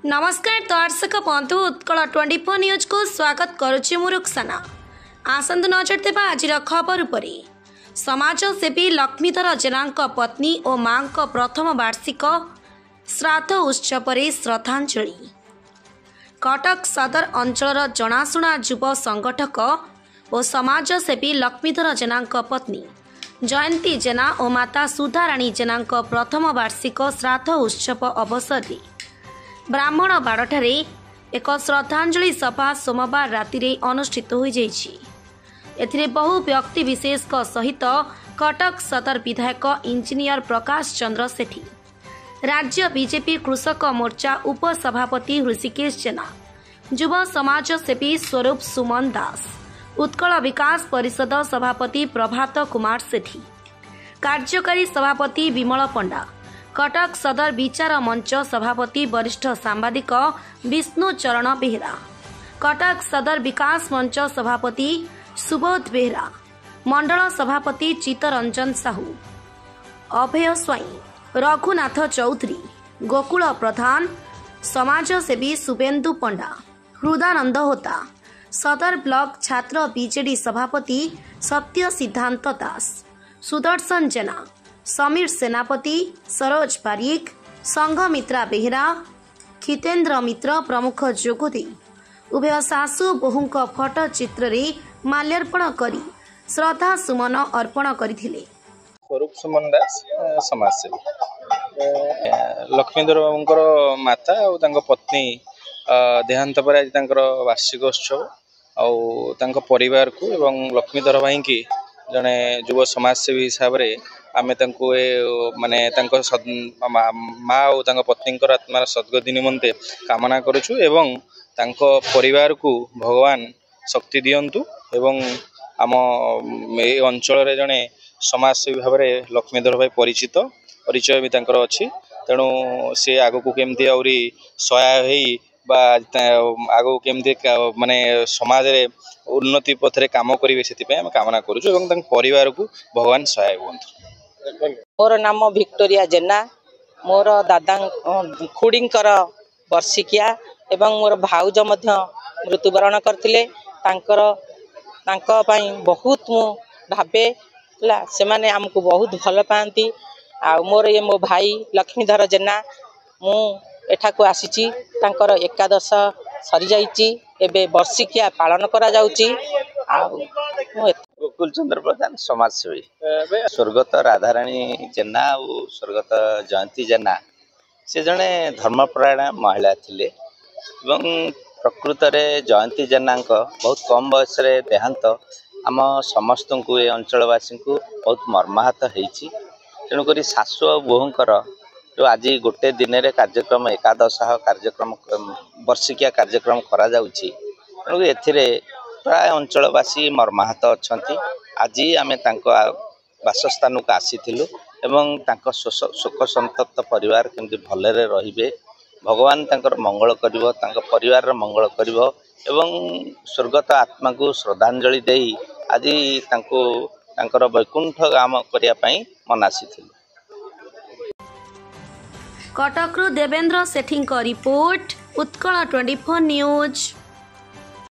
नमस्कार दर्शक बंधु उत्कल 24 न्यूज को स्वागत करुच्ची मु रुक्साना। आसंतु नजर देवा आज खबर उपर। समाजसेवी लक्ष्मीधर जेना पत्नी और मां प्रथम वार्षिक श्राद्ध उत्सव श्रद्धांजलि। कटक सदर अंचल जनाशुना युव संगठक और समाजसेवी लक्ष्मीधर जेना पत्नी जयंती जेना और माता सुधाराणी जेना प्रथम वार्षिक श्राद्ध उत्सव अवसर ब्राह्मण बाड़ठारे एक श्रद्धांजलि सभा सोमवार राति अनुष्ठित हो जाइछि। बहु व्यक्ति विशेष सहित कटक सदर विधायक इंजीनियर प्रकाश चंद्र सेठी, राज्य बीजेपी कृषक मोर्चा उपसभापति ऋषिकेश जेना, युव समाजसेवी स्वरूप सुमन दास, उत्कल विकास परिषद सभापति प्रभात कुमार सेठी, कार्यकारी सभापति विमल पंडा, कटक सदर विचार मंच सभापति वरिष्ठ सांबादिक विष्णु चरण बेहरा, कटक सदर विकास मंच सभापति सुबोध बेहरा, मंडल सभापति चित्तरंजन साहू, अभय स्वाई, रघुनाथ चौधरी, गोकुल प्रधान, समाजसेवी शुभेन्दु पंडा, हृदानंद होता, सदर ब्लॉक छात्र बीजेडी सभापति सत्य सिद्धांत दास, सुदर्शन जेना, समीर सेनापति, सरोज पारिक, संघमित्रा बेहरा, खितेन्द्र मित्र प्रमुख जोगदे उभय सासु बोहू फटो चित्र माल्यार्पण करी श्रद्धा सुमन अर्पण करथिले। स्वरूप सुमन दास समाजसेवी लक्ष्मीधर बाबूंकर माता और पत्नी देहांत पर आज वार्षिक उत्सव और परिवार को एवं लक्ष्मीधर भाई की जड़े युव समाजसेवी हिसाब से आमे माने माँ और पत्नी आत्मार सद्गति निमंते कामना करुचु एवं परिवार को भगवान शक्ति दियंतु एवं आम ए अंचल रे जड़े समाजसेवी भाव में लक्ष्मीधर भाई परिचय भी अच्छी। तेणु सी आग को केमती आहरी सहाय आग केमती माने समाज रे उन्नति पथरे काम करेंगे से कामना करुँ परिवार को भगवान सहाय हुंतु। मोर नाम विक्टोरिया जेना, मोर दादा खुड़ींकर वर्षिकिया एवं मोर भाउज मृत्युवरण करथिले। बहुत मु भावे से माने हमको बहुत भल पाती। मोर ये मो भाई लक्ष्मीधर जेना मु एठा को आसीची तांकर एकादश सरी जाइची एबे वर्षिकिया पालन करा जाउची। गोकुल चंद्र प्रधान समाजसेवी स्वर्गत राधाराणी जेना और स्वर्गत जयंती जेना से जड़े धर्मपरायण महिला थिले एवं प्रकृत में जयंती जेना बहुत कम बयस देहांत आम समस्त को ए अंचलवासी को बहुत मर्माहत होती। तेणुक सासु और बोहूंकर जो आज गोटे दिन रे कार्यक्रम एकादश कार्यक्रम वर्षिकिया कार्यक्रम करा जाउची। तेणुक एथिरे प्राय अंचलवासी मर्माहत अच्छा। आज आम बासस्थान को आसीलु एवं शोक संतप्त परिवार केमती भलरे रहिबे भगवान तांकर मंगल करिवो परिवार मंगल करिवो एवं स्वर्गत आत्मा को श्रद्धांजलि देई आज तांकर वैकुंठ गाम करिया पई मनासीथिलु। कटकरू देवेंद्र सेठी रिपोर्ट, उत्कल 24 न्यूज।